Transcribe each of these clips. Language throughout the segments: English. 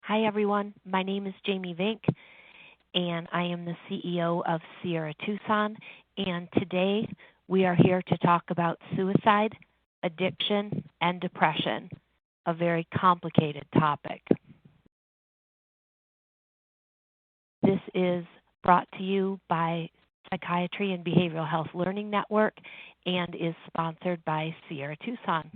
Hi, everyone. My name is Jaime Vinck, and I am the CEO of Sierra Tucson. And today we are here to talk about suicide, addiction, and depression, a very complicated topic. This is brought to you by Psychiatry and Behavioral Health Learning Network and is sponsored by Sierra Tucson.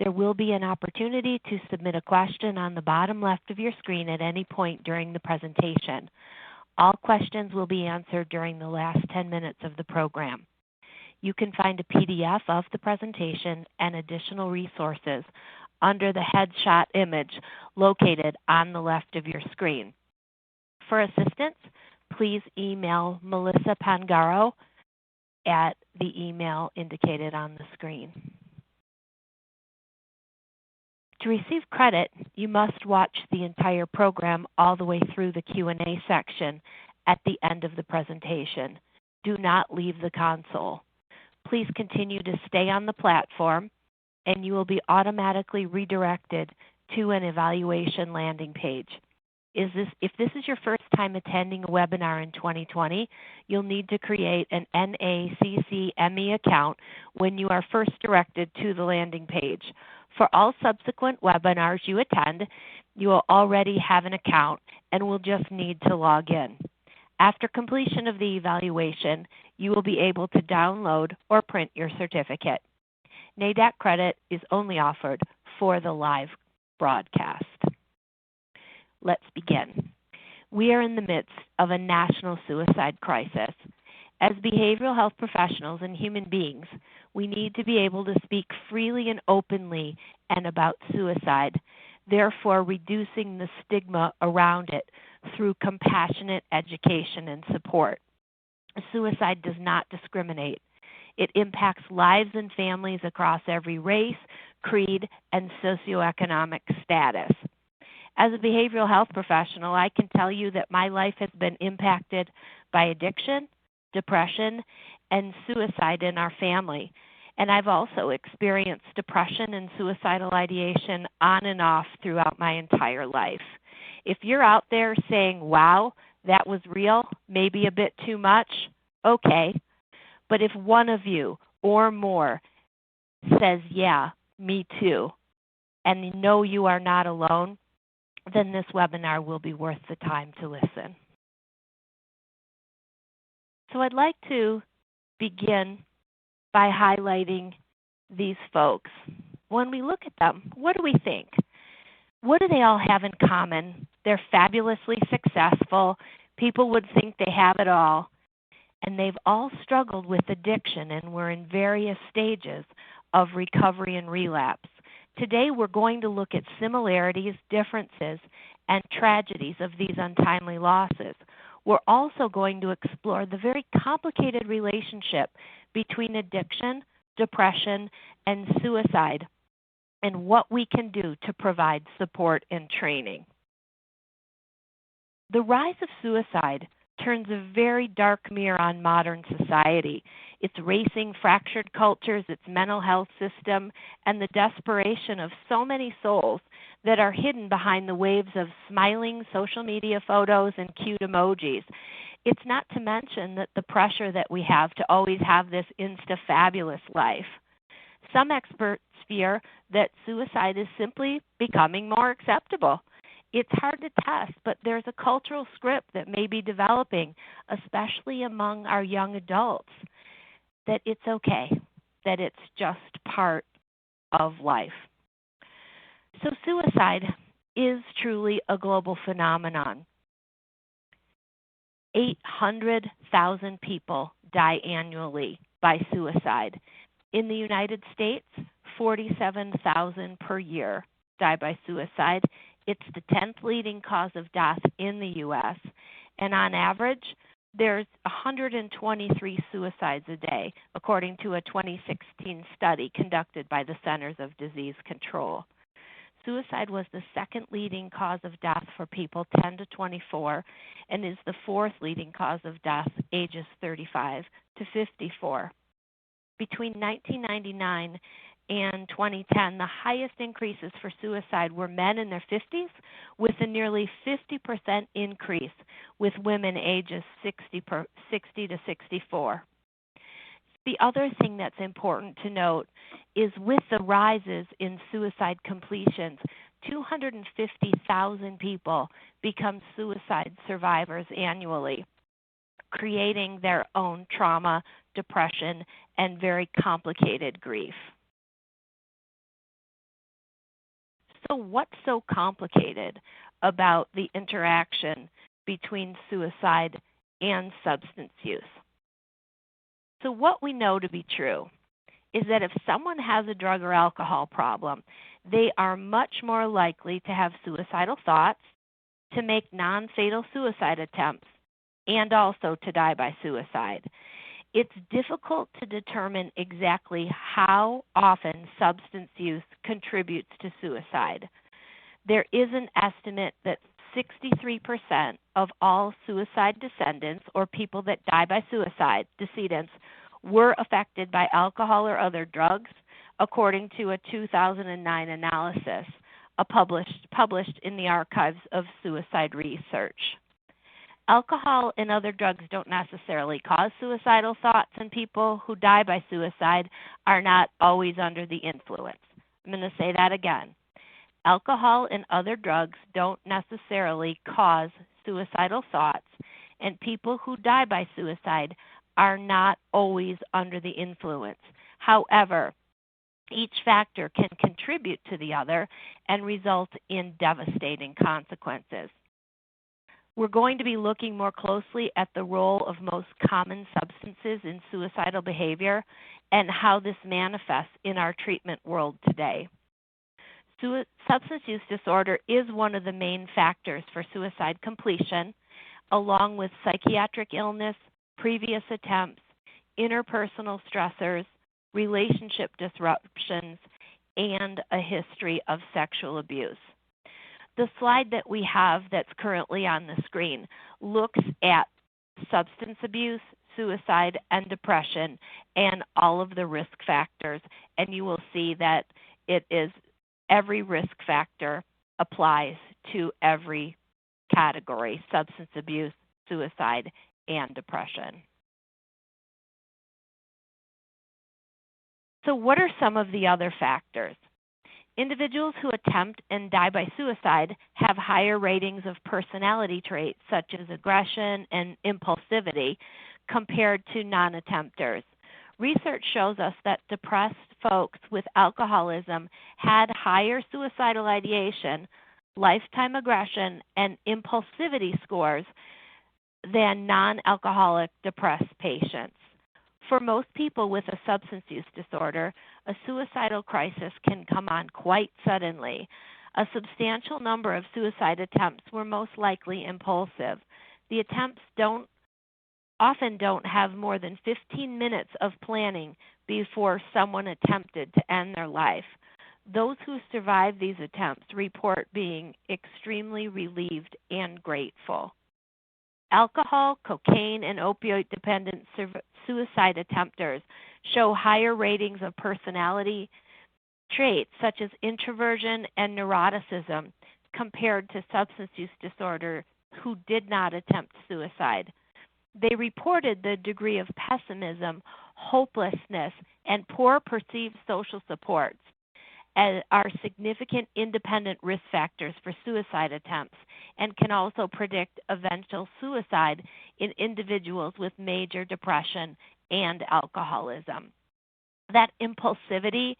There will be an opportunity to submit a question on the bottom left of your screen at any point during the presentation. All questions will be answered during the last 10 minutes of the program. You can find a PDF of the presentation and additional resources under the headshot image located on the left of your screen. For assistance, please email Melissa Pangaro at the email indicated on the screen. To receive credit, you must watch the entire program all the way through the Q&A section at the end of the presentation. Do not leave the console. Please continue to stay on the platform, and you will be automatically redirected to an evaluation landing page. If this is your first time attending a webinar in 2020, you'll need to create an NACCME account when you are first directed to the landing page. For all subsequent webinars you attend, you will already have an account and will just need to log in. After completion of the evaluation, you will be able to download or print your certificate. NADAC credit is only offered for the live broadcast. Let's begin. We are in the midst of a national suicide crisis. As behavioral health professionals and human beings, we need to be able to speak freely and openly and about suicide, therefore reducing the stigma around it through compassionate education and support. Suicide does not discriminate. It impacts lives and families across every race, creed, and socioeconomic status. As a behavioral health professional, I can tell you that my life has been impacted by addiction, depression, and suicide in our family. And I've also experienced depression and suicidal ideation on and off throughout my entire life. If you're out there saying, wow, that was real, maybe a bit too much, okay. But if one of you or more says, yeah, me too, and you know you are not alone, then this webinar will be worth the time to listen. So I'd like to begin by highlighting these folks. When we look at them, what do we think? What do they all have in common? They're fabulously successful. People would think they have it all. And they've all struggled with addiction and were in various stages of recovery and relapse. Today we're going to look at similarities, differences, and tragedies of these untimely losses. We're also going to explore the very complicated relationship between addiction, depression, and suicide, and what we can do to provide support and training. The rise of suicide turns a very dark mirror on modern society. Its racing, fractured cultures, its mental health system, and the desperation of so many souls that are hidden behind the waves of smiling social media photos and cute emojis. It's not to mention that the pressure that we have to always have this insta-fabulous life. Some experts fear that suicide is simply becoming more acceptable. It's hard to test, but there's a cultural script that may be developing, especially among our young adults, that it's okay, that it's just part of life. So suicide is truly a global phenomenon. 800,000 people die annually by suicide. In the United States, 47,000 per year die by suicide. It's the 10th leading cause of death in the U.S., and on average, there's 123 suicides a day, according to a 2016 study conducted by the Centers of Disease Control. Suicide was the second leading cause of death for people 10 to 24 and is the fourth leading cause of death ages 35 to 54. Between 1999 and 2010, the highest increases for suicide were men in their 50s, with a nearly 50% increase with women ages 60 to 64. The other thing that's important to note is with the rises in suicide completions, 250,000 people become suicide survivors annually, creating their own trauma, depression, and very complicated grief. So what's so complicated about the interaction between suicide and substance use? So what we know to be true is that if someone has a drug or alcohol problem, they are much more likely to have suicidal thoughts, to make non-fatal suicide attempts, and also to die by suicide. It's difficult to determine exactly how often substance use contributes to suicide. There is an estimate that 63% of all suicide descendants, or people that die by suicide, decedents, were affected by alcohol or other drugs, according to a 2009 analysis published in the Archives of Suicide Research. Alcohol and other drugs don't necessarily cause suicidal thoughts, and people who die by suicide are not always under the influence. I'm going to say that again. Alcohol and other drugs don't necessarily cause suicidal thoughts, and people who die by suicide are not always under the influence. However, each factor can contribute to the other and result in devastating consequences. We're going to be looking more closely at the role of most common substances in suicidal behavior and how this manifests in our treatment world today. Substance use disorder is one of the main factors for suicide completion, along with psychiatric illness, previous attempts, interpersonal stressors, relationship disruptions, and a history of sexual abuse. The slide that we have that's currently on the screen looks at substance abuse, suicide, and depression, and all of the risk factors, and you will see that it is every risk factor applies to every category: substance abuse, suicide, and depression. So what are some of the other factors? Individuals who attempt and die by suicide have higher ratings of personality traits such as aggression and impulsivity compared to non-attempters. Research shows us that depressed folks with alcoholism had higher suicidal ideation, lifetime aggression, and impulsivity scores than non-alcoholic depressed patients. For most people with a substance use disorder, a suicidal crisis can come on quite suddenly. A substantial number of suicide attempts were most likely impulsive. The attempts often don't have more than 15 minutes of planning before someone attempted to end their life. Those who survive these attempts report being extremely relieved and grateful. Alcohol, cocaine, and opioid-dependent suicide attempters show higher ratings of personality traits such as introversion and neuroticism compared to substance use disorder who did not attempt suicide. They reported the degree of pessimism, hopelessness, and poor perceived social supports as are significant independent risk factors for suicide attempts and can also predict eventual suicide in individuals with major depression and alcoholism. That impulsivity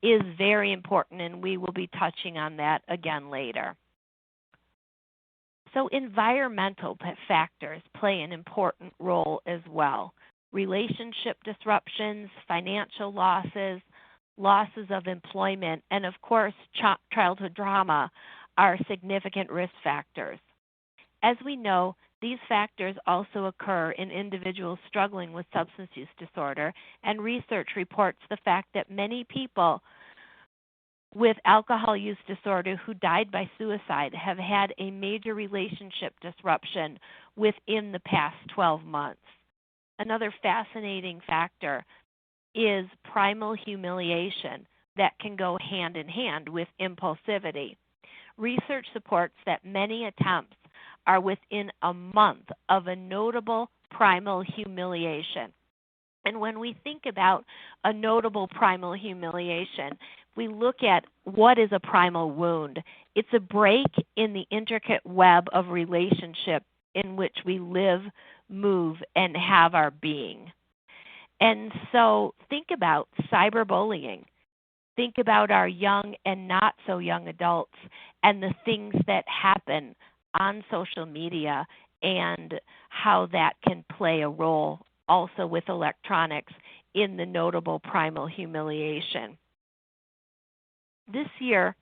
is very important, and we will be touching on that again later. So environmental factors play an important role as well. Relationship disruptions, financial losses, losses of employment, and of course, childhood trauma are significant risk factors. As we know, these factors also occur in individuals struggling with substance use disorder, and research reports the fact that many people with alcohol use disorder who died by suicide have had a major relationship disruption within the past 12 months. Another fascinating factor is primal humiliation, that can go hand in hand with impulsivity. Research supports that many attempts are within a month of a notable primal humiliation. And when we think about a notable primal humiliation, we look at what is a primal wound. It's a break in the intricate web of relationship in which we live, move, and have our being. And so think about cyberbullying. Think about our young and not so young adults and the things that happen on social media and how that can play a role also with electronics in the notable primal humiliation. This year,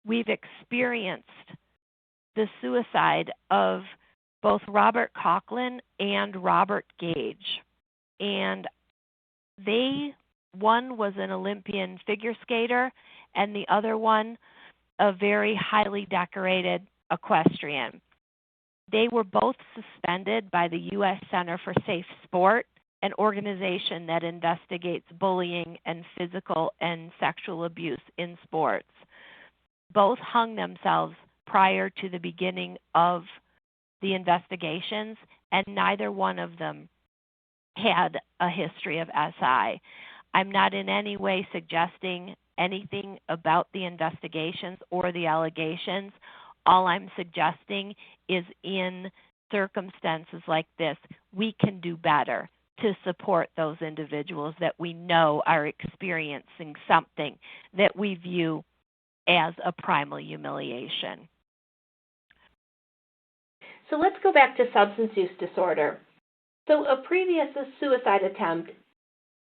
we've experienced the suicide of both Robert Coughlin and Robert Gage. And one was an Olympian figure skater, and the other one a very highly decorated equestrian. They were both suspended by the U.S. Center for Safe Sport, an organization that investigates bullying and physical and sexual abuse in sports. Both hung themselves prior to the beginning of the investigations, and neither one of them had a history of SI. I'm not in any way suggesting anything about the investigations or the allegations. All I'm suggesting is in circumstances like this, we can do better to support those individuals that we know are experiencing something that we view as a primal humiliation. So let's go back to substance use disorder. So a previous suicide attempt,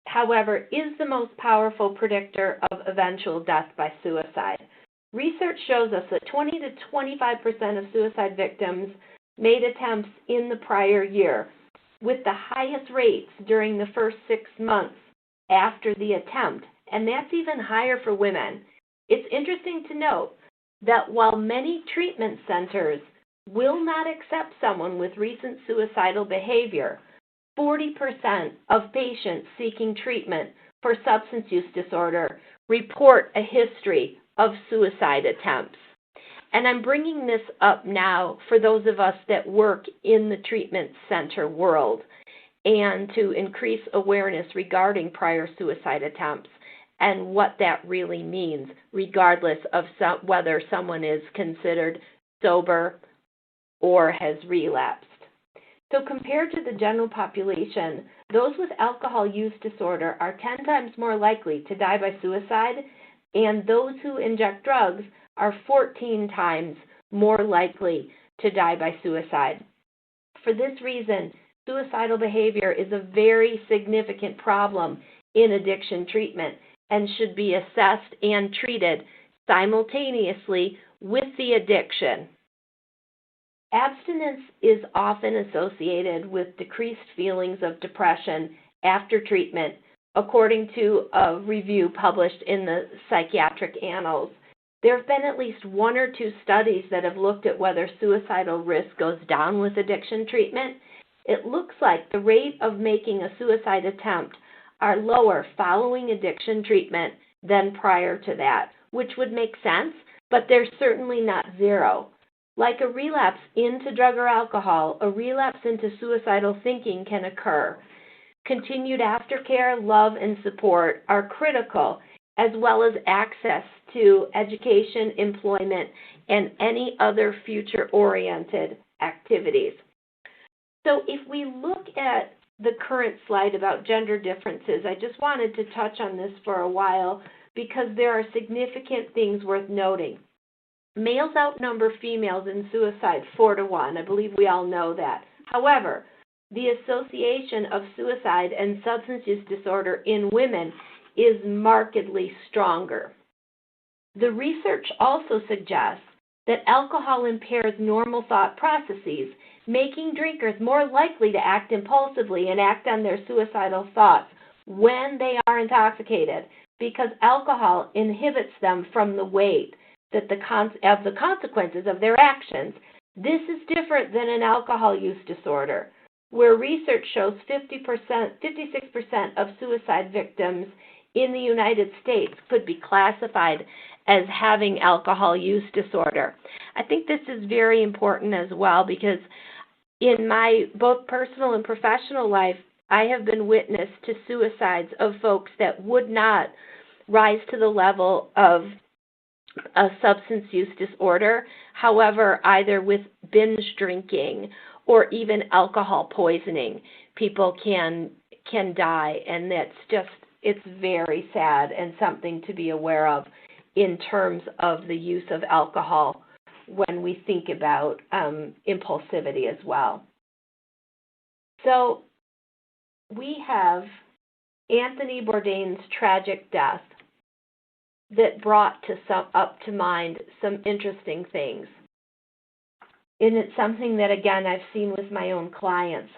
however, is the most powerful predictor of eventual death by suicide. Research shows us that 20 to 25% of suicide victims made attempts in the prior year, with the highest rates during the first 6 months after the attempt, and that's even higher for women. It's interesting to note that while many treatment centers will not accept someone with recent suicidal behavior, 40% of patients seeking treatment for substance use disorder report a history of suicide attempts. And I'm bringing this up now for those of us that work in the treatment center world and to increase awareness regarding prior suicide attempts and what that really means, regardless of whether someone is considered sober or has relapsed. So compared to the general population, those with alcohol use disorder are 10 times more likely to die by suicide, and those who inject drugs are 14 times more likely to die by suicide. For this reason, suicidal behavior is a very significant problem in addiction treatment and should be assessed and treated simultaneously with the addiction. Abstinence is often associated with decreased feelings of depression after treatment, according to a review published in the Psychiatric Annals. There have been at least 1 or 2 studies that have looked at whether suicidal risk goes down with addiction treatment. It looks like the rate of making a suicide attempt are lower following addiction treatment than prior to that, which would make sense, but they're certainly not zero. Like a relapse into drug or alcohol, a relapse into suicidal thinking can occur. Continued aftercare, love, and support are critical, as well as access to education, employment, and any other future-oriented activities. So if we look at the current slide about gender differences, I just wanted to touch on this for a while because there are significant things worth noting. Males outnumber females in suicide 4 to 1. I believe we all know that. However, the association of suicide and substance use disorder in women is markedly stronger. The research also suggests that alcohol impairs normal thought processes, making drinkers more likely to act impulsively and act on their suicidal thoughts when they are intoxicated, because alcohol inhibits them from the weight of the consequences of their actions. This is different than an alcohol use disorder, where research shows 56% of suicide victims in the United States could be classified as having alcohol use disorder. I think this is very important as well because in my both personal and professional life, I have been witness to suicides of folks that would not rise to the level of a substance use disorder. However, either with binge drinking or even alcohol poisoning, people can die, and it's very sad and something to be aware of in terms of the use of alcohol when we think about impulsivity as well. So we have Anthony Bourdain's tragic death that brought up to mind some interesting things. And it's something that, again, I've seen with my own clients.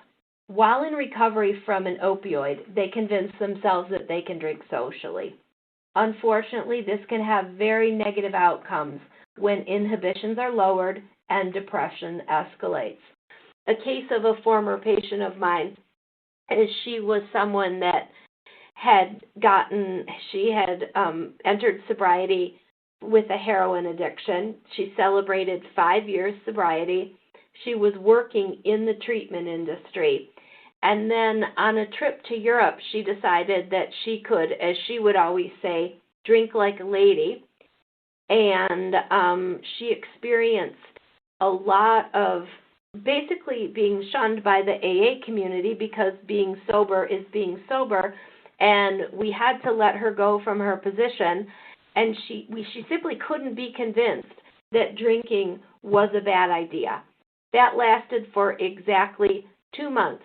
While in recovery from an opioid, they convince themselves that they can drink socially. Unfortunately, this can have very negative outcomes when inhibitions are lowered and depression escalates. A case of a former patient of mine is she was someone that had entered sobriety with a heroin addiction. She celebrated 5 years sobriety. She was working in the treatment industry. And then on a trip to Europe, she decided that she could, as she would always say, drink like a lady. And she experienced a lot of basically being shunned by the AA community because being sober is being sober. And we had to let her go from her position. And she simply couldn't be convinced that drinking was a bad idea. That lasted for exactly 2 months.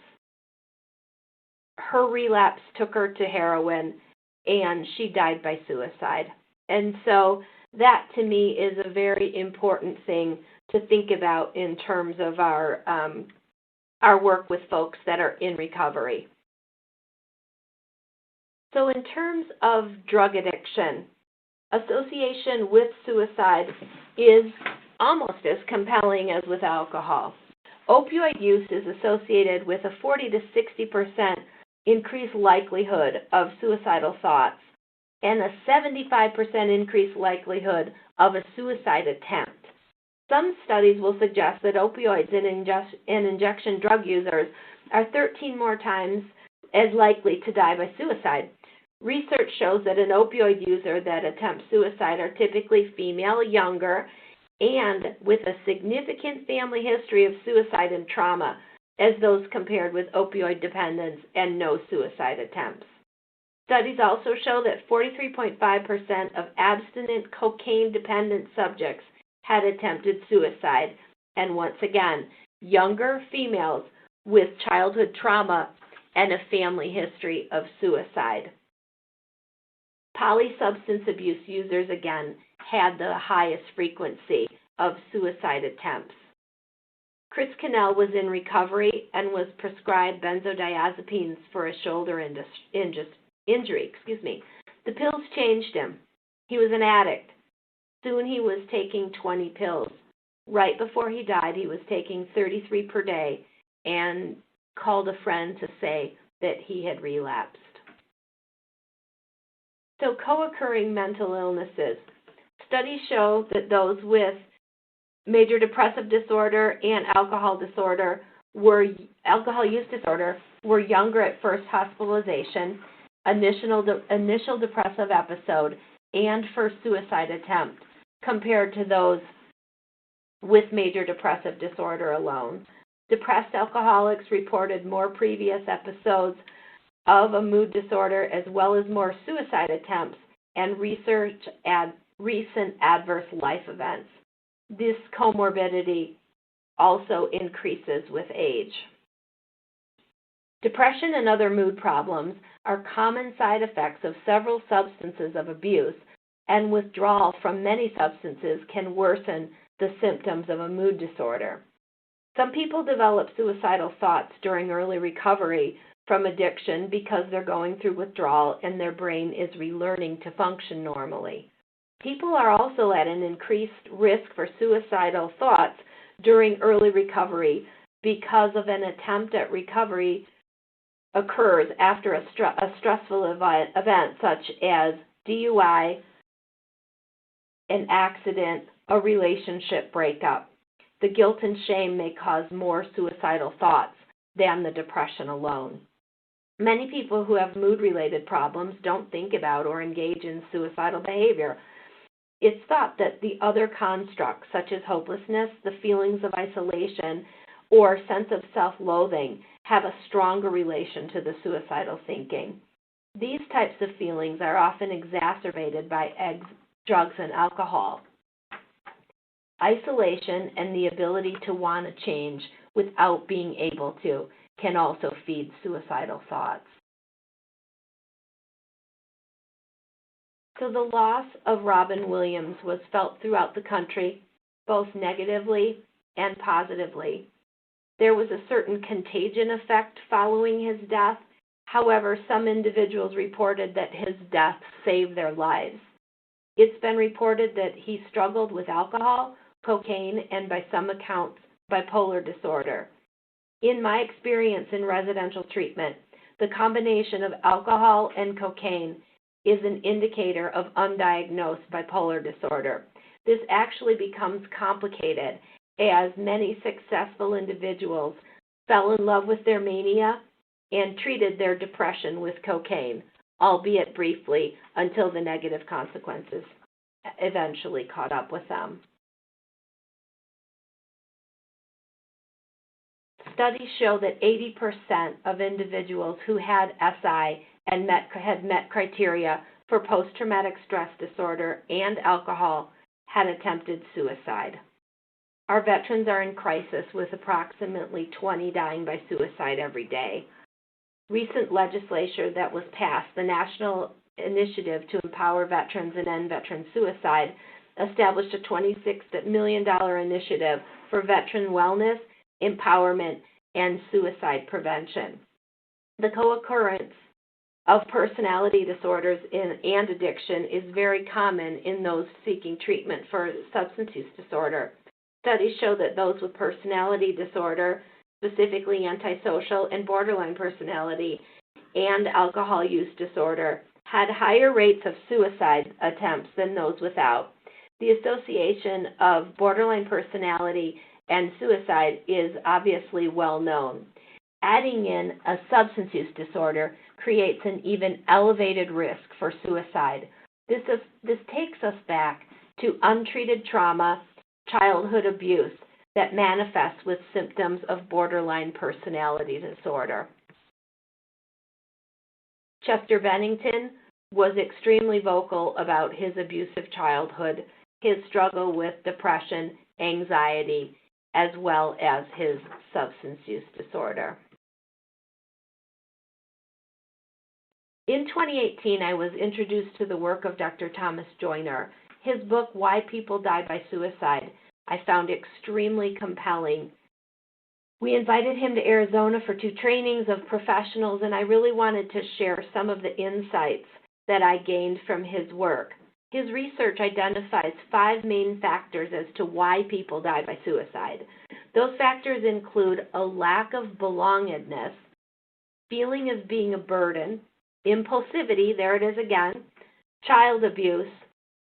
Her relapse took her to heroin, and she died by suicide. And so that, to me, is a very important thing to think about in terms of our work with folks that are in recovery. So in terms of drug addiction, association with suicide is almost as compelling as with alcohol. Opioid use is associated with a 40 to 60% increased likelihood of suicidal thoughts and a 75% increased likelihood of a suicide attempt. Some studies will suggest that opioids and injection drug users are 13 more times as likely to die by suicide. Research shows that an opioid user that attempts suicide are typically female, younger, and with a significant family history of suicide and trauma, as those compared with opioid dependence and no suicide attempts. Studies also show that 43.5% of abstinent cocaine-dependent subjects had attempted suicide, and once again, younger females with childhood trauma and a family history of suicide. Polysubstance abuse users, again, had the highest frequency of suicide attempts. Chris Cannell was in recovery and was prescribed benzodiazepines for a shoulder injury. The pills changed him. He was an addict. Soon he was taking 20 pills. Right before he died, he was taking 33 per day and called a friend to say that he had relapsed. So co-occurring mental illnesses. Studies show that those with major depressive disorder and alcohol use disorder were younger at first hospitalization, initial depressive episode, and first suicide attempt compared to those with major depressive disorder alone. Depressed alcoholics reported more previous episodes of a mood disorder as well as more suicide attempts and recent adverse life events. This comorbidity also increases with age. Depression and other mood problems are common side effects of several substances of abuse, and withdrawal from many substances can worsen the symptoms of a mood disorder. Some people develop suicidal thoughts during early recovery from addiction because they're going through withdrawal and their brain is relearning to function normally. People are also at an increased risk for suicidal thoughts during early recovery because of an attempt at recovery occurs after a stressful event such as DUI, an accident, a relationship breakup. The guilt and shame may cause more suicidal thoughts than the depression alone. Many people who have mood-related problems don't think about or engage in suicidal behavior. It's thought that the other constructs, such as hopelessness, the feelings of isolation, or sense of self-loathing, have a stronger relation to the suicidal thinking. These types of feelings are often exacerbated by drugs and alcohol. Isolation and the ability to want to change without being able to can also feed suicidal thoughts. So the loss of Robin Williams was felt throughout the country, both negatively and positively. There was a certain contagion effect following his death. However, some individuals reported that his death saved their lives. It's been reported that he struggled with alcohol, cocaine, and by some accounts, bipolar disorder. In my experience in residential treatment, the combination of alcohol and cocaine is an indicator of undiagnosed bipolar disorder. This actually becomes complicated as many successful individuals fell in love with their mania and treated their depression with cocaine, albeit briefly, until the negative consequences eventually caught up with them. Studies show that 80% of individuals who had SI and had met criteria for post-traumatic stress disorder and alcohol had attempted suicide. Our veterans are in crisis with approximately 20 dying by suicide every day. Recent legislation that was passed, the National Initiative to Empower Veterans and End Veteran Suicide, established a $26 million initiative for veteran wellness, empowerment, and suicide prevention. The co-occurrence of personality disorders and addiction is very common in those seeking treatment for substance use disorder. Studies show that those with personality disorder, specifically antisocial and borderline personality, and alcohol use disorder, had higher rates of suicide attempts than those without. The association of borderline personality and suicide is obviously well known. Adding in a substance use disorder creates an even elevated risk for suicide. This takes us back to untreated trauma, childhood abuse that manifests with symptoms of borderline personality disorder. Chester Bennington was extremely vocal about his abusive childhood, his struggle with depression, anxiety, as well as his substance use disorder. In 2018, I was introduced to the work of Dr. Thomas Joyner. His book, Why People Die by Suicide, I found extremely compelling. We invited him to Arizona for 2 trainings of professionals, and I really wanted to share some of the insights that I gained from his work. His research identifies 5 main factors as to why people die by suicide. Those factors include a lack of belongingness, feeling of being a burden, impulsivity, there it is again, child abuse,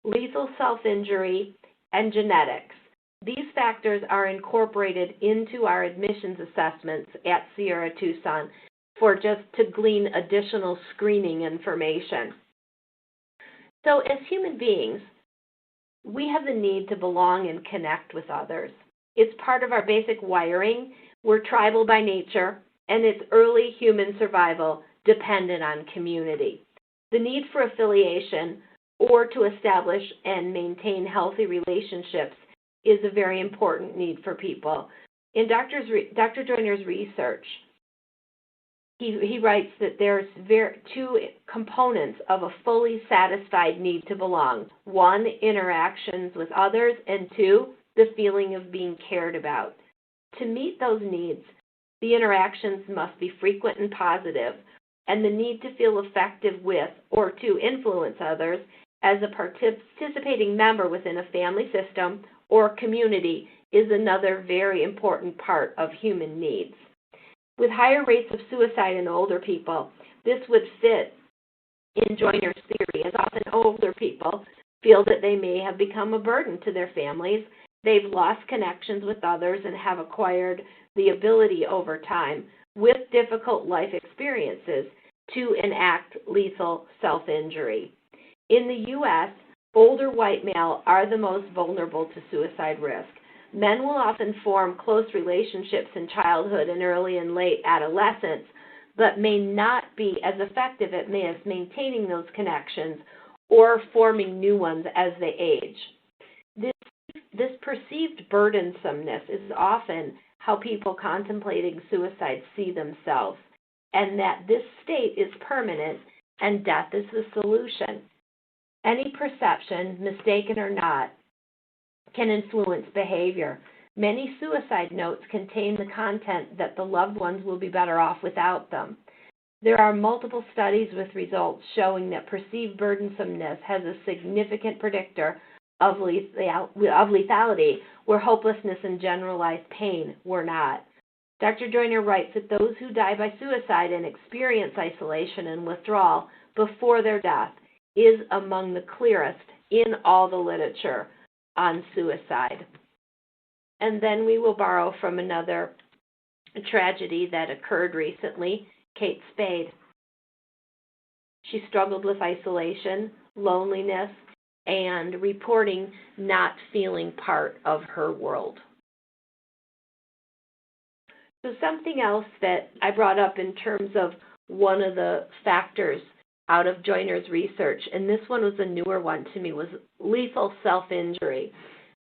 lethal self-injury, and genetics. These factors are incorporated into our admissions assessments at Sierra Tucson for just to glean additional screening information. So as human beings, we have the need to belong and connect with others. It's part of our basic wiring. We're tribal by nature, and it's early human survival dependent on community. The need for affiliation or to establish and maintain healthy relationships is a very important need for people. In Dr. Joyner's research, he writes that there's 2 components of a fully satisfied need to belong. 1, interactions with others, and 2, the feeling of being cared about. To meet those needs, the interactions must be frequent and positive, and the need to feel effective with or to influence others as a participating member within a family system or community is another very important part of human needs. With higher rates of suicide in older people, this would fit in Joyner's theory, as often older people feel that they may have become a burden to their families. They've lost connections with others and have acquired the ability over time, with difficult life experiences, to enact lethal self-injury. In the U.S., older white male are the most vulnerable to suicide risk. Men will often form close relationships in childhood and early and late adolescence, but may not be as effective at maintaining those connections or forming new ones as they age. This perceived burdensomeness is often how people contemplating suicide see themselves, and that this state is permanent and death is the solution. Any perception, mistaken or not, can influence behavior. Many suicide notes contain the content that the loved ones will be better off without them. There are multiple studies with results showing that perceived burdensomeness has a significant predictor of lethality, where hopelessness and generalized pain were not. Dr. Joyner writes that those who die by suicide and experience isolation and withdrawal before their death is among the clearest in all the literature on suicide. And then we will borrow from another tragedy that occurred recently, Kate Spade. She struggled with isolation, loneliness, and reporting not feeling part of her world. So something else that I brought up in terms of one of the factors out of Joyner's research, and this one was a newer one to me, was lethal self-injury.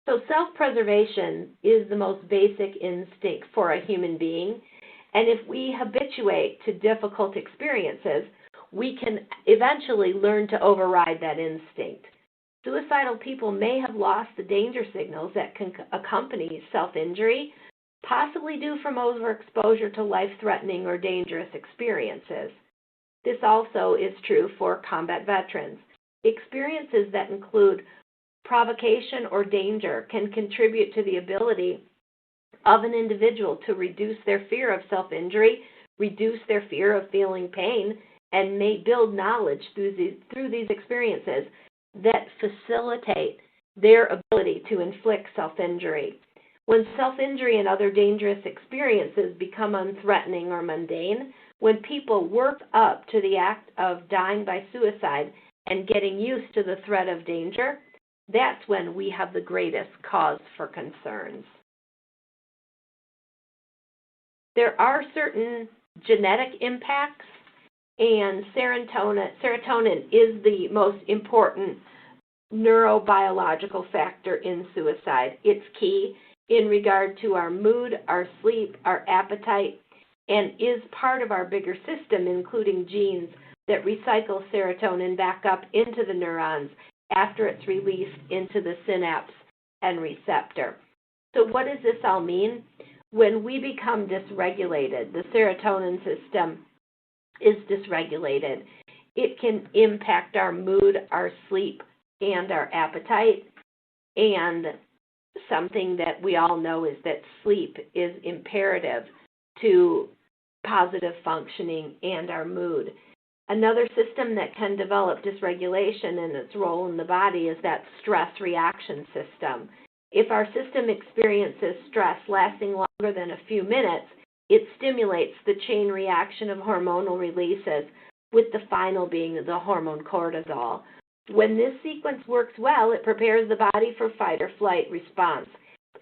So self-preservation is the most basic instinct for a human being, and if we habituate to difficult experiences, we can eventually learn to override that instinct. Suicidal people may have lost the danger signals that can accompany self-injury, possibly due from overexposure to life-threatening or dangerous experiences. This also is true for combat veterans. Experiences that include provocation or danger can contribute to the ability of an individual to reduce their fear of self-injury, reduce their fear of feeling pain, and may build knowledge through these experiences that facilitate their ability to inflict self-injury. When self-injury and other dangerous experiences become unthreatening or mundane, when people work up to the act of dying by suicide and getting used to the threat of danger, that's when we have the greatest cause for concerns. There are certain genetic impacts, and serotonin is the most important neurobiological factor in suicide. It's key in regard to our mood, our sleep, our appetite, and is part of our bigger system, including genes that recycle serotonin back up into the neurons after it's released into the synapse and receptor. So what does this all mean? When we become dysregulated, the serotonin system is dysregulated. It can impact our mood, our sleep, and our appetite. And something that we all know is that sleep is imperative to positive functioning and our mood. Another system that can develop dysregulation in its role in the body is that stress reaction system. If our system experiences stress lasting longer than a few minutes, it stimulates the chain reaction of hormonal releases, with the final being the hormone cortisol. When this sequence works well, it prepares the body for fight or flight response.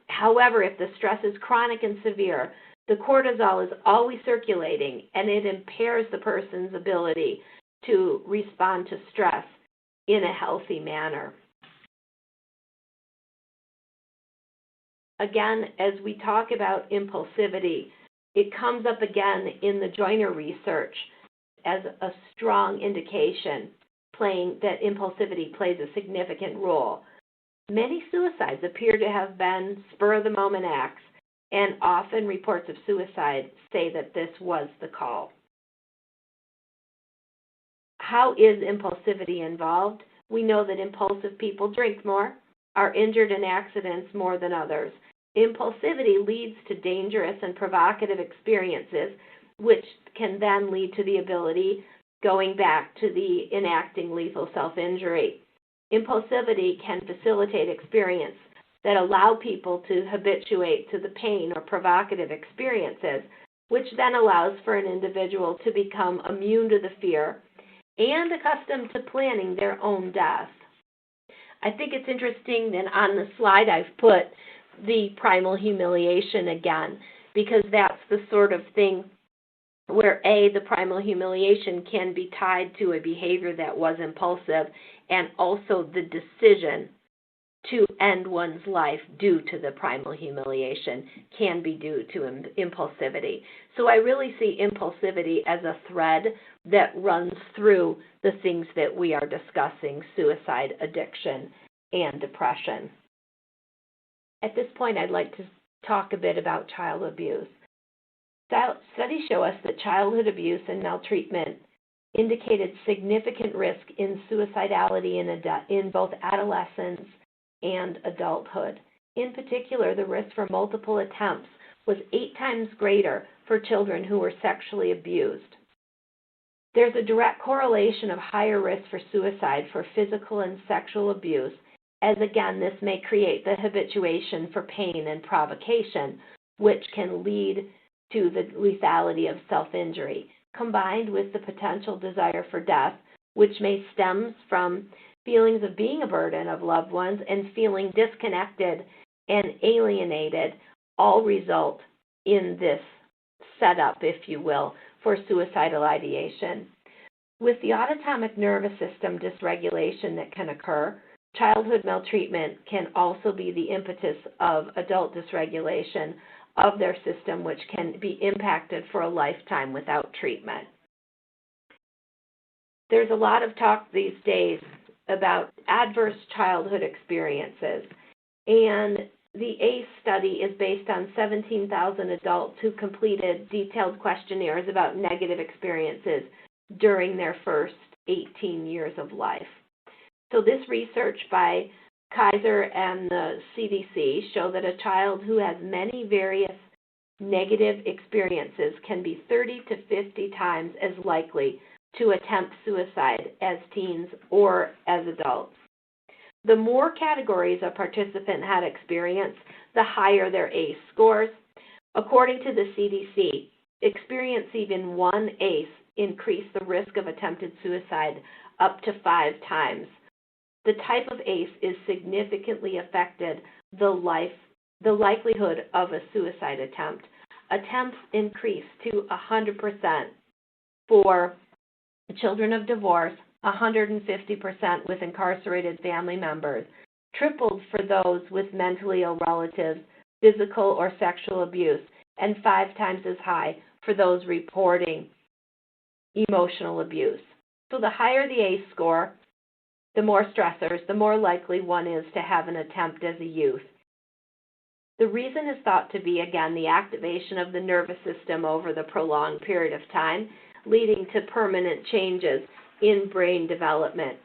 However, if the stress is chronic and severe, the cortisol is always circulating, and it impairs the person's ability to respond to stress in a healthy manner. Again, as we talk about impulsivity, it comes up again in the Joyner research as a strong indication that impulsivity plays a significant role. Many suicides appear to have been spur-of-the-moment acts, and often reports of suicide say that this was the call. How is impulsivity involved? We know that impulsive people drink more, are injured in accidents more than others. Impulsivity leads to dangerous and provocative experiences which can then lead to the ability going back to the enacting lethal self-injury. Impulsivity can facilitate experience that allow people to habituate to the pain or provocative experiences, which then allows for an individual to become immune to the fear and accustomed to planning their own death. I think it's interesting that on the slide I've put the primal humiliation again, because that's the sort of thing where the primal humiliation can be tied to a behavior that was impulsive, and also the decision to end one's life due to the primal humiliation can be due to impulsivity. So I really see impulsivity as a thread that runs through the things that we are discussing: suicide, addiction, and depression. At this point, I'd like to talk a bit about child abuse. Studies show us that childhood abuse and maltreatment indicated significant risk in suicidality in both adolescence and adulthood. In particular, the risk for multiple attempts was 8 times greater for children who were sexually abused. There's a direct correlation of higher risk for suicide for physical and sexual abuse, as again, this may create the habituation for pain and provocation, which can lead to the lethality of self-injury, combined with the potential desire for death, which may stem from feelings of being a burden of loved ones and feeling disconnected and alienated, all result in this setup, if you will, for suicidal ideation. With the autonomic nervous system dysregulation that can occur, childhood maltreatment can also be the impetus of adult dysregulation of their system, which can be impacted for a lifetime without treatment. There's a lot of talk these days about adverse childhood experiences, and the ACE study is based on 17,000 adults who completed detailed questionnaires about negative experiences during their first 18 years of life. So this research by Kaiser and the CDC show that a child who has many various negative experiences can be 30 to 50 times as likely to attempt suicide as teens or as adults. The more categories a participant had experienced, the higher their ACE scores. According to the CDC, experience even one ACE increased the risk of attempted suicide up to 5 times. The type of ACE is significantly affected the likelihood of a suicide attempt. Attempts increased to 100% for children of divorce, 150% with incarcerated family members, tripled for those with mentally ill relatives, physical or sexual abuse, and 5 times as high for those reporting emotional abuse. So the higher the ACE score, the more stressors, the more likely one is to have an attempt as a youth. The reason is thought to be, again, the activation of the nervous system over the prolonged period of time, leading to permanent changes in brain development.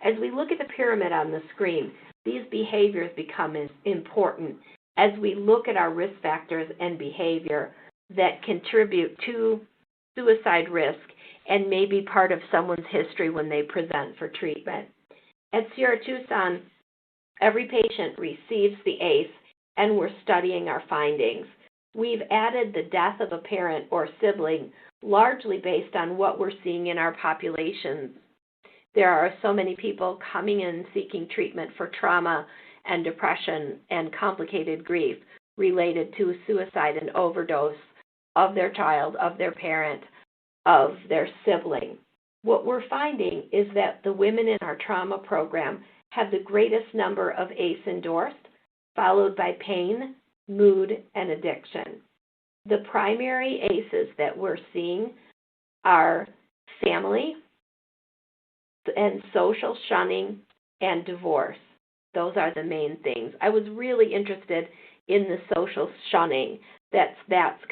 As we look at the pyramid on the screen, these behaviors become important as we look at our risk factors and behavior that contribute to suicide risk and may be part of someone's history when they present for treatment. At Sierra Tucson, every patient receives the ACE, and we're studying our findings. We've added the death of a parent or sibling largely based on what we're seeing in our populations. There are so many people coming in seeking treatment for trauma and depression and complicated grief related to suicide and overdose of their child, of their parent, of their sibling. What we're finding is that the women in our trauma program have the greatest number of ACE endorsed, followed by pain, mood, and addiction. The primary ACEs that we're seeing are family and social shunning and divorce. Those are the main things. I was really interested in the social shunning that's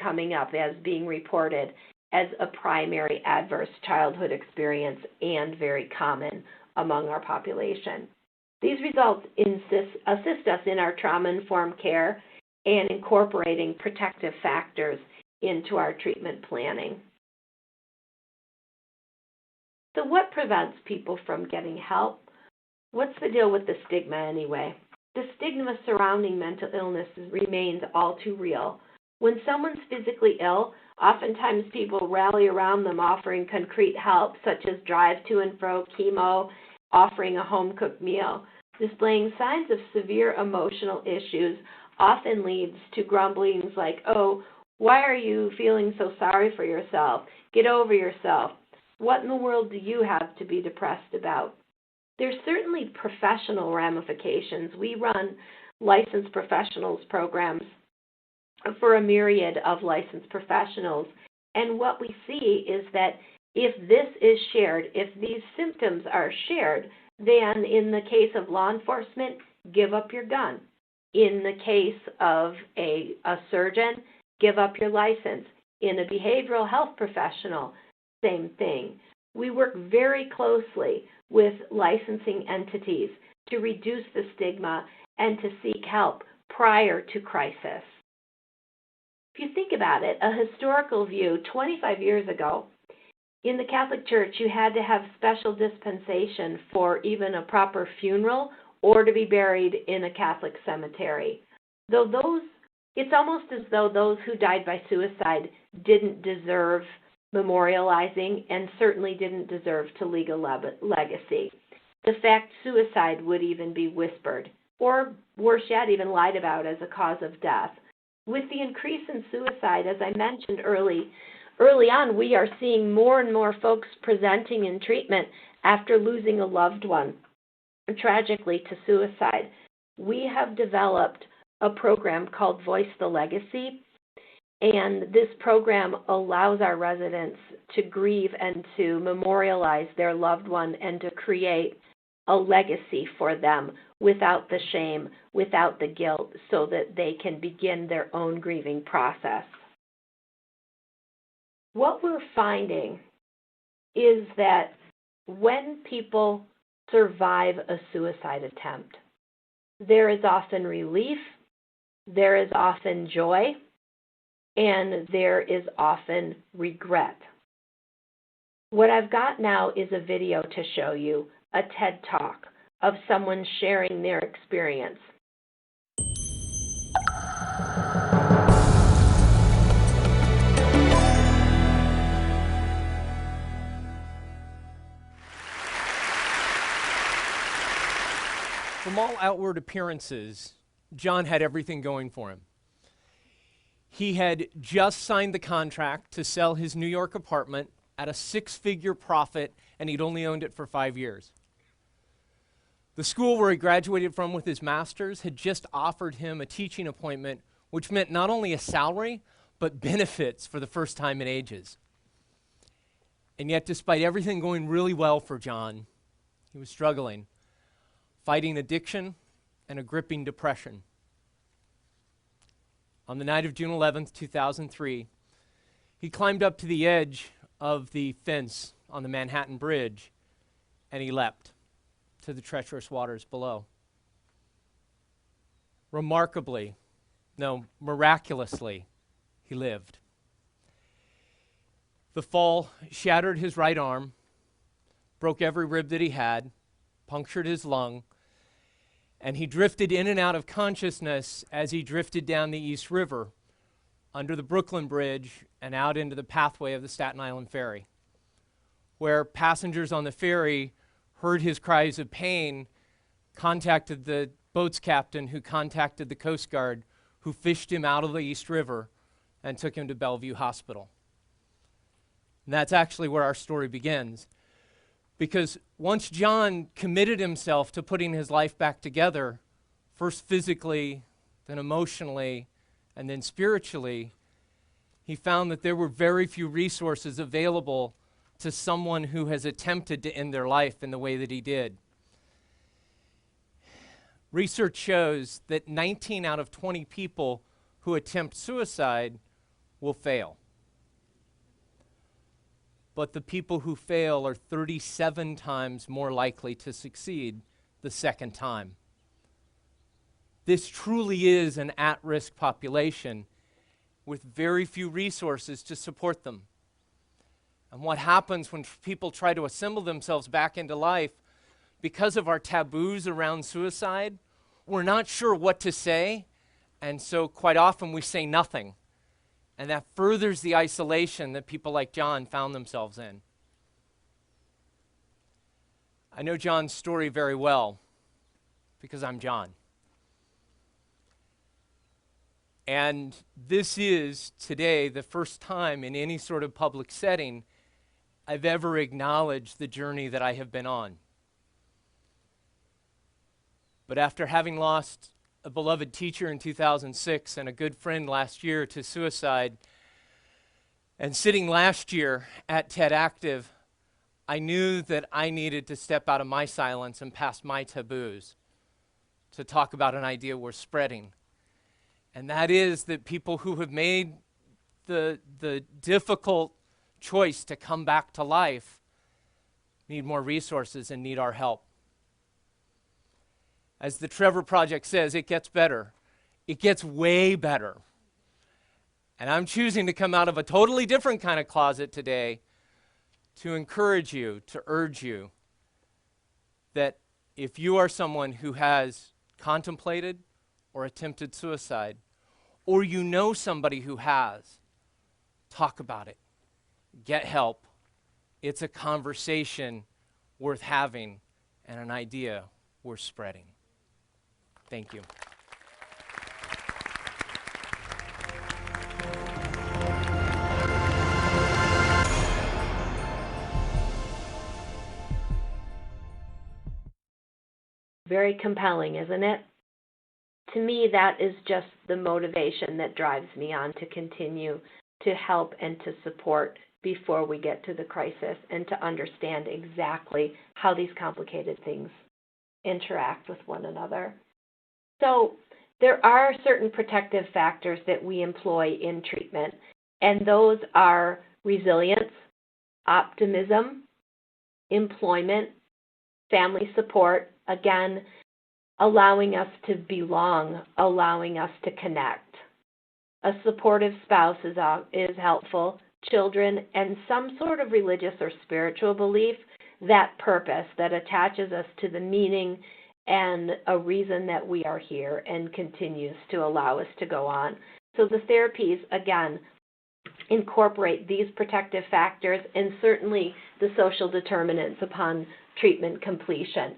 coming up as being reported as a primary adverse childhood experience and very common among our population. These results assist us in our trauma-informed care and incorporating protective factors into our treatment planning. So what prevents people from getting help? What's the deal with the stigma anyway? The stigma surrounding mental illness remains all too real. When someone's physically ill, oftentimes people rally around them offering concrete help, such as drive to and fro, chemo, offering a home-cooked meal. Displaying signs of severe emotional issues often leads to grumblings like, "Oh, why are you feeling so sorry for yourself? Get over yourself. What in the world do you have to be depressed about?" There's certainly professional ramifications. We run licensed professionals programs for a myriad of licensed professionals. And what we see is that if this is shared, if these symptoms are shared, then in the case of law enforcement, give up your gun. In the case of a surgeon, give up your license. In a behavioral health professional, same thing. We work very closely with licensing entities to reduce the stigma and to seek help prior to crisis. If you think about it, a historical view, 25 years ago, in the Catholic Church, you had to have special dispensation for even a proper funeral or to be buried in a Catholic cemetery. It's almost as though those who died by suicide didn't deserve memorializing and certainly didn't deserve to leave a legacy. The fact suicide would even be whispered, or worse yet, even lied about as a cause of death. With the increase in suicide, as I mentioned early on, we are seeing more and more folks presenting in treatment after losing a loved one, tragically to suicide. We have developed a program called Voice the Legacy, and this program allows our residents to grieve and to memorialize their loved one and to create a legacy for them without the shame, without the guilt, so that they can begin their own grieving process. What we're finding is that when people survive a suicide attempt, there is often relief, there is often joy, and there is often regret. What I've got now is a video to show you, a TED Talk of someone sharing their experience. From all outward appearances, John had everything going for him. He had just signed the contract to sell his New York apartment at a 6-figure profit, and he'd only owned it for 5 years. The school where he graduated from with his master's had just offered him a teaching appointment, which meant not only a salary, but benefits for the first time in ages. And yet, despite everything going really well for John, he was struggling, fighting addiction and a gripping depression. On the night of June 11th, 2003, he climbed up to the edge of the fence on the Manhattan Bridge, and he leapt to the treacherous waters below. Miraculously, he lived. The fall shattered his right arm, broke every rib that he had, punctured his lung, and he drifted in and out of consciousness as he drifted down the East River, under the Brooklyn Bridge, and out into the pathway of the Staten Island Ferry, where passengers on the ferry heard his cries of pain, contacted the boat's captain, who contacted the Coast Guard, who fished him out of the East River and took him to Bellevue Hospital. And that's actually where our story begins. Because once John committed himself to putting his life back together, first physically, then emotionally, and then spiritually, he found that there were very few resources available to someone who has attempted to end their life in the way that he did. Research shows that 19 out of 20 people who attempt suicide will fail. But the people who fail are 37 times more likely to succeed the second time. This truly is an at-risk population with very few resources to support them. And what happens when people try to assemble themselves back into life, because of our taboos around suicide, we're not sure what to say, and so quite often we say nothing. And that furthers the isolation that people like John found themselves in. I know John's story very well because I'm John. And this is today the first time in any sort of public setting I've ever acknowledged the journey that I have been on. But after having lost a beloved teacher in 2006 and a good friend last year to suicide, and sitting last year at TED Active, I knew that I needed to step out of my silence and past my taboos to talk about an idea we're spreading. And that is that people who have made the difficult choice to come back to life need more resources and need our help. As the Trevor Project says, it gets better. It gets way better. And I'm choosing to come out of a totally different kind of closet today to encourage you, to urge you that if you are someone who has contemplated or attempted suicide, or you know somebody who has, talk about it. Get help. It's a conversation worth having and an idea worth spreading. Thank you. Very compelling, isn't it? To me, that is just the motivation that drives me on to continue to help and to support before we get to the crisis and to understand exactly how these complicated things interact with one another. So there are certain protective factors that we employ in treatment, and those are resilience, optimism, employment, family support, again, allowing us to belong, allowing us to connect. A supportive spouse is helpful, children, and some sort of religious or spiritual belief, that purpose that attaches us to the meaning and a reason that we are here and continues to allow us to go on. So the therapies, again, incorporate these protective factors and certainly the social determinants upon treatment completion.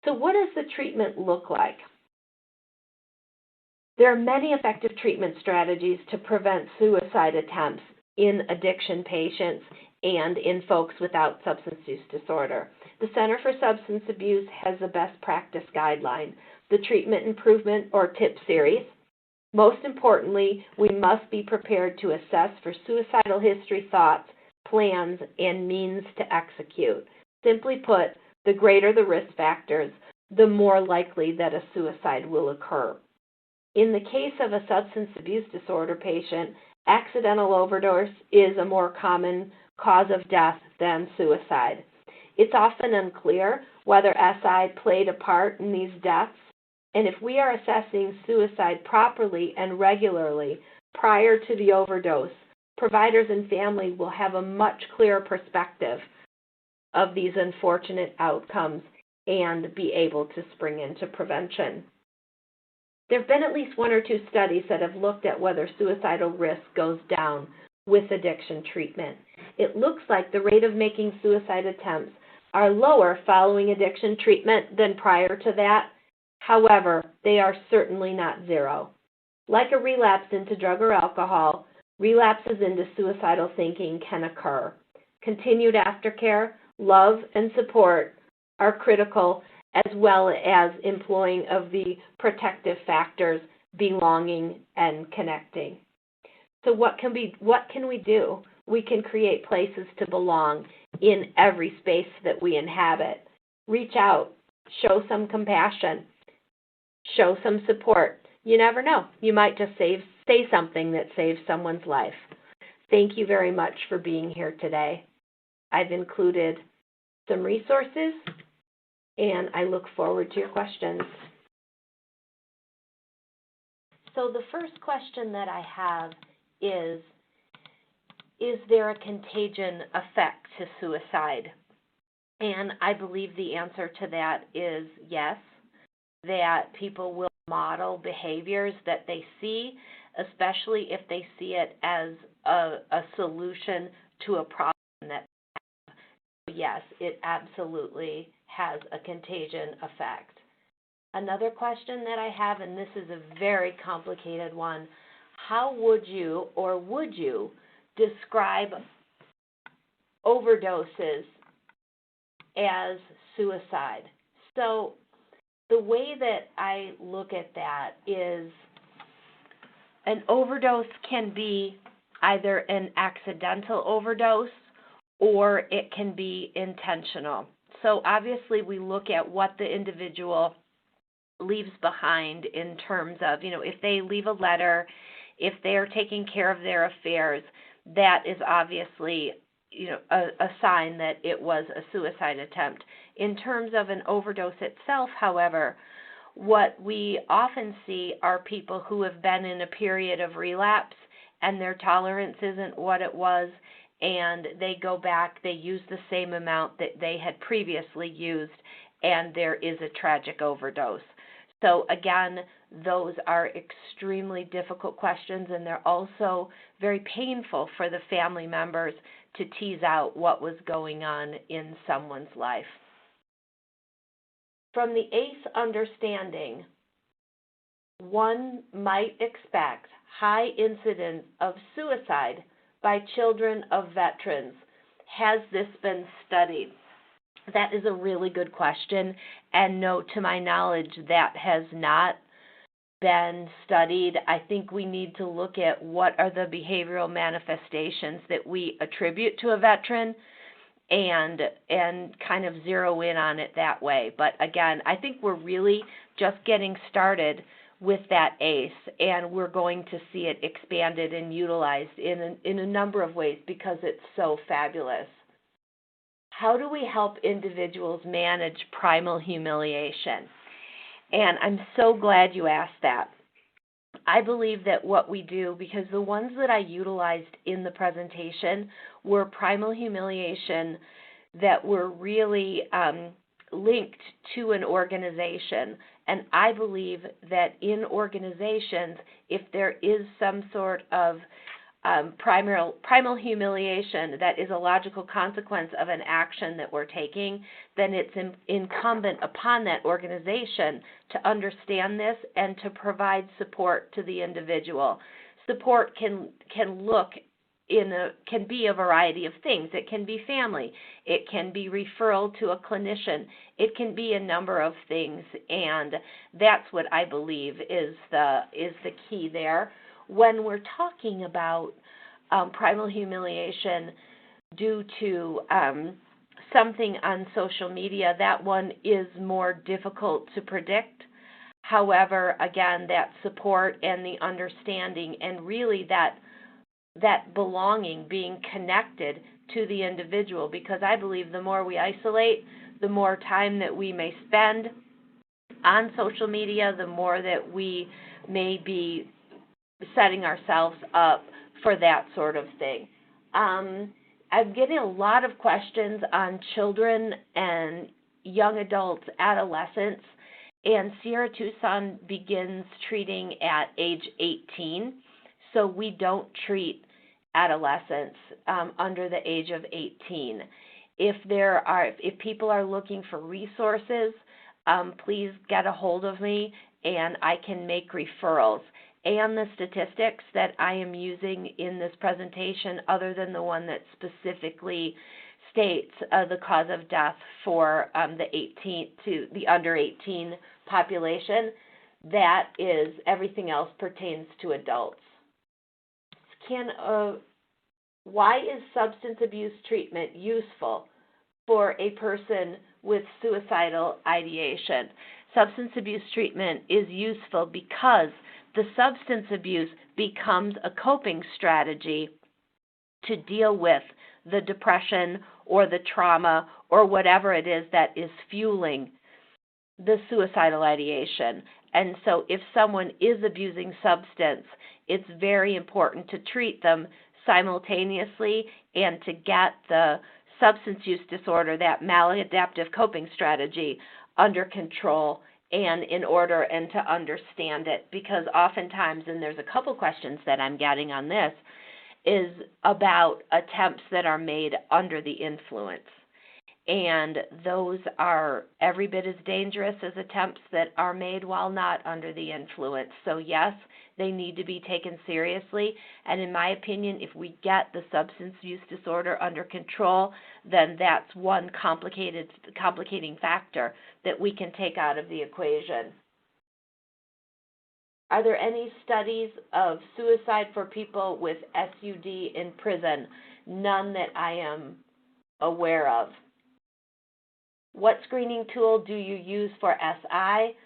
So what does the treatment look like? There are many effective treatment strategies to prevent suicide attempts in addiction patients and in folks without substance use disorder. The Center for Substance Abuse has a best practice guideline, the Treatment Improvement or TIP series. Most importantly, we must be prepared to assess for suicidal history thoughts, plans, and means to execute. Simply put, the greater the risk factors, the more likely that a suicide will occur. In the case of a substance abuse disorder patient, accidental overdose is a more common cause of death than suicide. It's often unclear whether SI played a part in these deaths, and if we are assessing suicide properly and regularly prior to the overdose, providers and family will have a much clearer perspective of these unfortunate outcomes and be able to spring into prevention. There have been at least 1 or 2 studies that have looked at whether suicidal risk goes down with addiction treatment. It looks like the rate of making suicide attempts are lower following addiction treatment than prior to that. However, they are certainly not zero. Like a relapse into drug or alcohol, relapses into suicidal thinking can occur. Continued aftercare, love, and support are critical, as well as employing of the protective factors, belonging and connecting. So what can we do? We can create places to belong in every space that we inhabit. Reach out, show some compassion, show some support. You never know. You might just say something that saves someone's life. Thank you very much for being here today. I've included some resources, and I look forward to your questions. So the first question that I have is is there a contagion effect to suicide? And I believe the answer to that is yes, that people will model behaviors that they see, especially if they see it as a solution to a problem that they have. Yes, it absolutely has a contagion effect. Another question that I have, and this is a very complicated one, how would you describe overdoses as suicide? So the way that I look at that is an overdose can be either an accidental overdose or it can be intentional. So obviously we look at what the individual leaves behind in terms of, if they leave a letter, if they're taking care of their affairs, that is obviously, a sign that it was a suicide attempt. In terms of an overdose itself, however, what we often see are people who have been in a period of relapse and their tolerance isn't what it was, and they go back, they use the same amount that they had previously used, and there is a tragic overdose. So again, those are extremely difficult questions, and they're also very painful for the family members to tease out what was going on in someone's life. From the ACE understanding, one might expect high incidence of suicide by children of veterans. Has this been studied? That is a really good question, and no, to my knowledge, that has not been studied. I think we need to look at what are the behavioral manifestations that we attribute to a veteran and kind of zero in on it that way. But again, I think we're really just getting started with that ACE, and we're going to see it expanded and utilized in a number of ways because it's so fabulous. How do we help individuals manage primal humiliation? And I'm so glad you asked that. I believe that what we do, because the ones that I utilized in the presentation were primal humiliation that were really linked to an organization. And I believe that in organizations, if there is some sort of primal humiliation that is a logical consequence of an action that we're taking, then it's incumbent upon that organization to understand this and to provide support to the individual. Support can be a variety of things. It can be family. It can be referral to a clinician. It can be a number of things, and that's what I believe is the key there. When we're talking about primal humiliation due to something on social media, that one is more difficult to predict. However, again, that support and the understanding and really that belonging, being connected to the individual, because I believe the more we isolate, the more time that we may spend on social media, the more that we may be setting ourselves up for that sort of thing. I'm getting a lot of questions on children and young adults, adolescents, and Sierra Tucson begins treating at age 18, so we don't treat adolescents under the age of 18. If people are looking for resources, please get a hold of me and I can make referrals. And the statistics that I am using in this presentation, other than the one that specifically states the cause of death for the under 18 population, that is, everything else pertains to adults. Why is substance abuse treatment useful for a person with suicidal ideation? Substance abuse treatment is useful because the substance abuse becomes a coping strategy to deal with the depression or the trauma or whatever it is that is fueling the suicidal ideation. And so if someone is abusing substance, it's very important to treat them simultaneously and to get the substance use disorder, that maladaptive coping strategy, under control and in order and to understand it. Because oftentimes, and there's a couple questions that I'm getting on this, is about attempts that are made under the influence. And those are every bit as dangerous as attempts that are made while not under the influence. So yes, they need to be taken seriously. And in my opinion, if we get the substance use disorder under control, then that's one complicating factor that we can take out of the equation. Are there any studies of suicide for people with SUD in prison? None that I am aware of. What screening tool do you use for SI?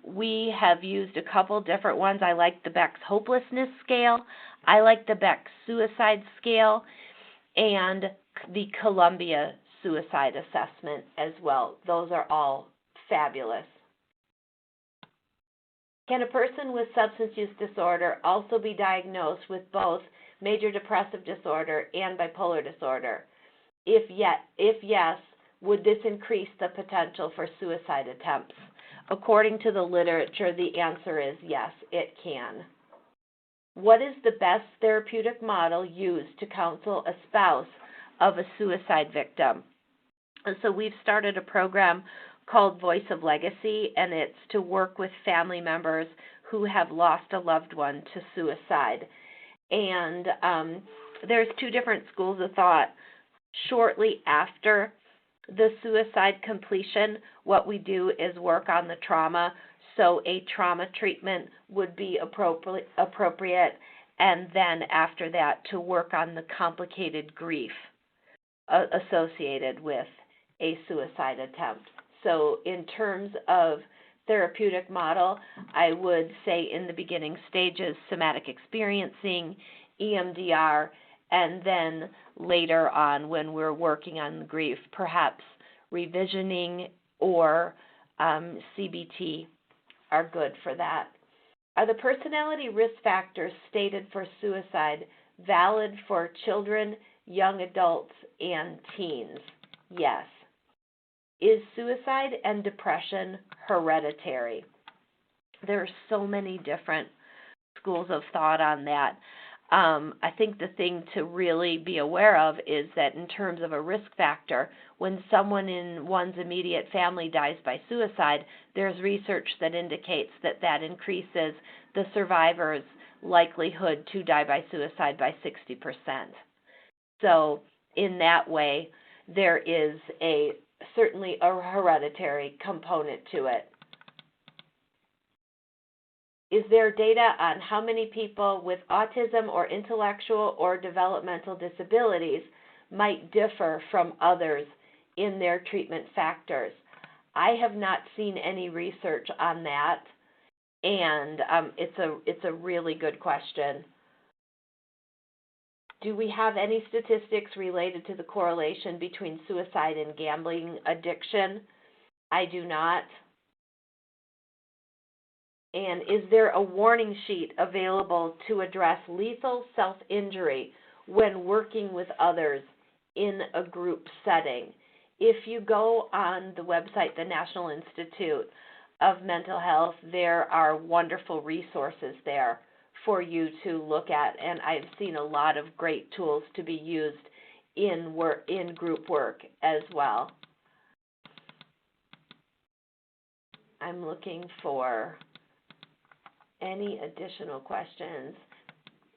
We have used a couple different ones. I like the Beck's Hopelessness Scale. I like the Beck's Suicide Scale and the Columbia Suicide Assessment as well. Those are all fabulous. Can a person with substance use disorder also be diagnosed with both major depressive disorder and bipolar disorder? If yes, would this increase the potential for suicide attempts? According to the literature, the answer is yes, it can. What is the best therapeutic model used to counsel a spouse of a suicide victim? And so we've started a program called Voice of Legacy, and it's to work with family members who have lost a loved one to suicide. And there's two different schools of thought. Shortly after the suicide completion, what we do is work on the trauma. So a trauma treatment would be appropriate, and then after that to work on the complicated grief associated with a suicide attempt. So in terms of therapeutic model, I would say in the beginning stages, somatic experiencing, EMDR, and then later on when we're working on the grief, perhaps revisioning or CBT are good for that. Are the personality risk factors stated for suicide valid for children, young adults, and teens? Yes. Is suicide and depression hereditary? There are so many different schools of thought on that. I think the thing to really be aware of is that in terms of a risk factor, when someone in one's immediate family dies by suicide, there's research that indicates that that increases the survivor's likelihood to die by suicide by 60%. So in that way, there is certainly a hereditary component to it. Is there data on how many people with autism or intellectual or developmental disabilities might differ from others in their treatment factors? I have not seen any research on that, and it's a really good question. Do we have any statistics related to the correlation between suicide and gambling addiction? I do not. And is there a warning sheet available to address lethal self-injury when working with others in a group setting? If you go on the website, the National Institute of Mental Health, there are wonderful resources there for you to look at, and I've seen a lot of great tools to be used in group work as well. I'm looking for any additional questions.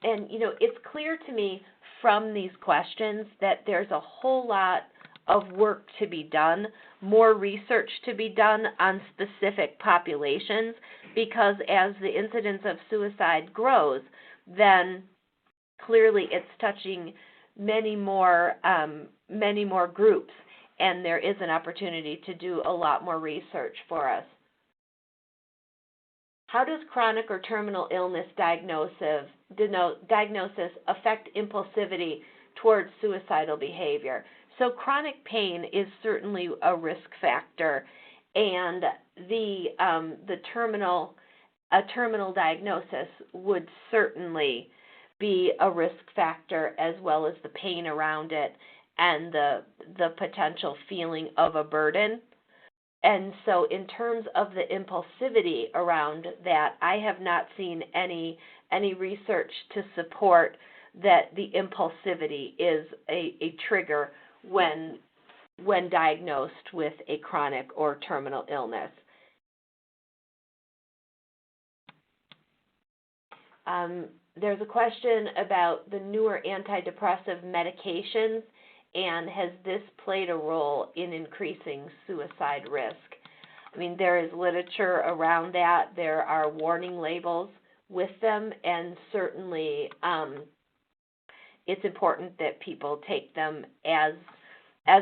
And, it's clear to me from these questions that there's a whole lot of work to be done, more research to be done on specific populations, because as the incidence of suicide grows, then clearly it's touching many more groups, and there is an opportunity to do a lot more research for us. How does chronic or terminal illness diagnosis affect impulsivity towards suicidal behavior? So chronic pain is certainly a risk factor, and a terminal diagnosis would certainly be a risk factor, as well as the pain around it and the potential feeling of a burden. And so in terms of the impulsivity around that, I have not seen any research to support that the impulsivity is a trigger when diagnosed with a chronic or terminal illness. There's a question about the newer antidepressive medications, and has this played a role in increasing suicide risk? I mean, there is literature around that. There are warning labels with them, and certainly it's important that people take them as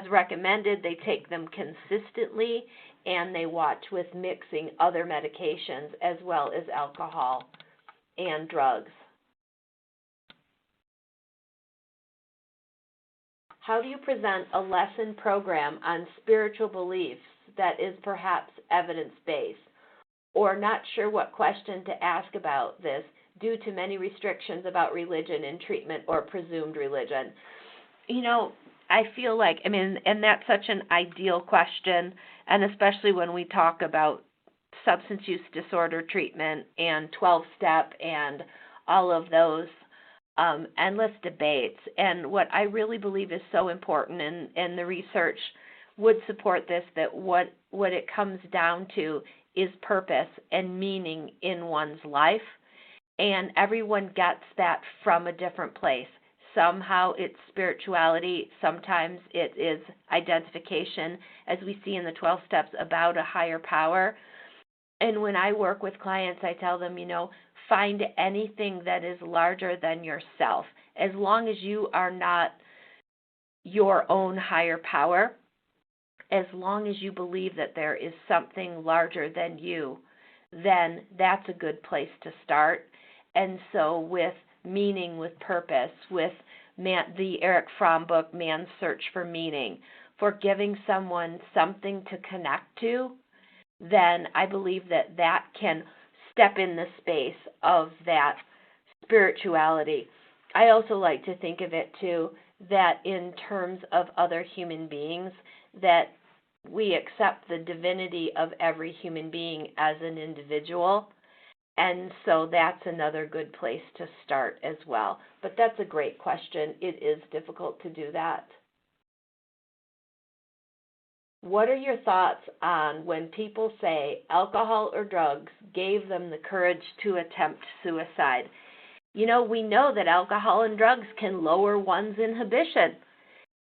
recommended. They take them consistently, and they watch with mixing other medications as well as alcohol and drugs. How do you present a lesson program on spiritual beliefs that is perhaps evidence-based? Or not sure what question to ask about this due to many restrictions about religion and treatment or presumed religion? You know, I feel like, and that's such an ideal question, and especially when we talk about substance use disorder treatment and 12-step and all of those endless debates. And what I really believe is so important, and the research would support this, that what it comes down to is purpose and meaning in one's life. And everyone gets that from a different place. Somehow it's spirituality, sometimes it is identification, as we see in the 12 steps, about a higher power. And when I work with clients, I tell them, find anything that is larger than yourself. As long as you are not your own higher power, as long as you believe that there is something larger than you, then that's a good place to start. And so with meaning, with purpose, with the Erich Fromm book, Man's Search for Meaning, for giving someone something to connect to, then I believe that can step in the space of that spirituality. I also like to think of it too, that in terms of other human beings, that we accept the divinity of every human being as an individual. And so that's another good place to start as well. But that's a great question. It is difficult to do that. What are your thoughts on when people say alcohol or drugs gave them the courage to attempt suicide? We know that alcohol and drugs can lower one's inhibition.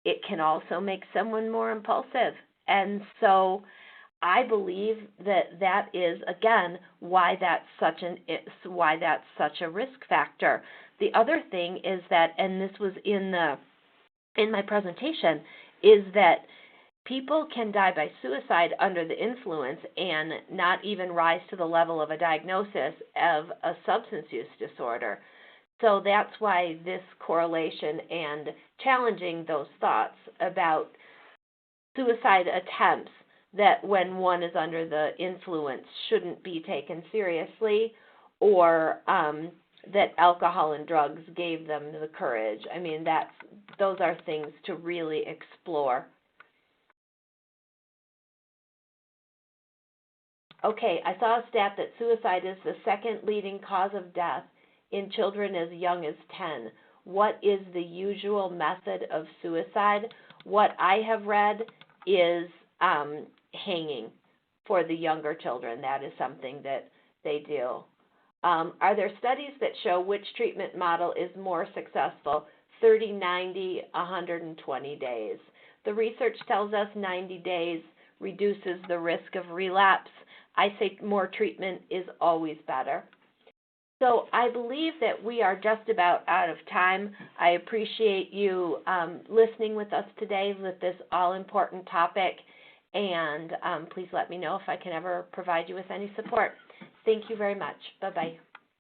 It can also make someone more impulsive. And so I believe that is, again, why that's such a risk factor. The other thing is that, and this was in my presentation, is that people can die by suicide under the influence and not even rise to the level of a diagnosis of a substance use disorder. So that's why this correlation and challenging those thoughts about suicide attempts that when one is under the influence shouldn't be taken seriously, or that alcohol and drugs gave them the courage. Those are things to really explore. Okay, I saw a stat that suicide is the second leading cause of death in children as young as 10. What is the usual method of suicide? What I have read is hanging for the younger children. That is something that they do. Are there studies that show which treatment model is more successful, 30, 90, 120 days? The research tells us 90 days reduces the risk of relapse. I say more treatment is always better. So I believe that we are just about out of time. I appreciate you listening with us today with this all-important topic, and please let me know if I can ever provide you with any support. Thank you very much. Bye-bye.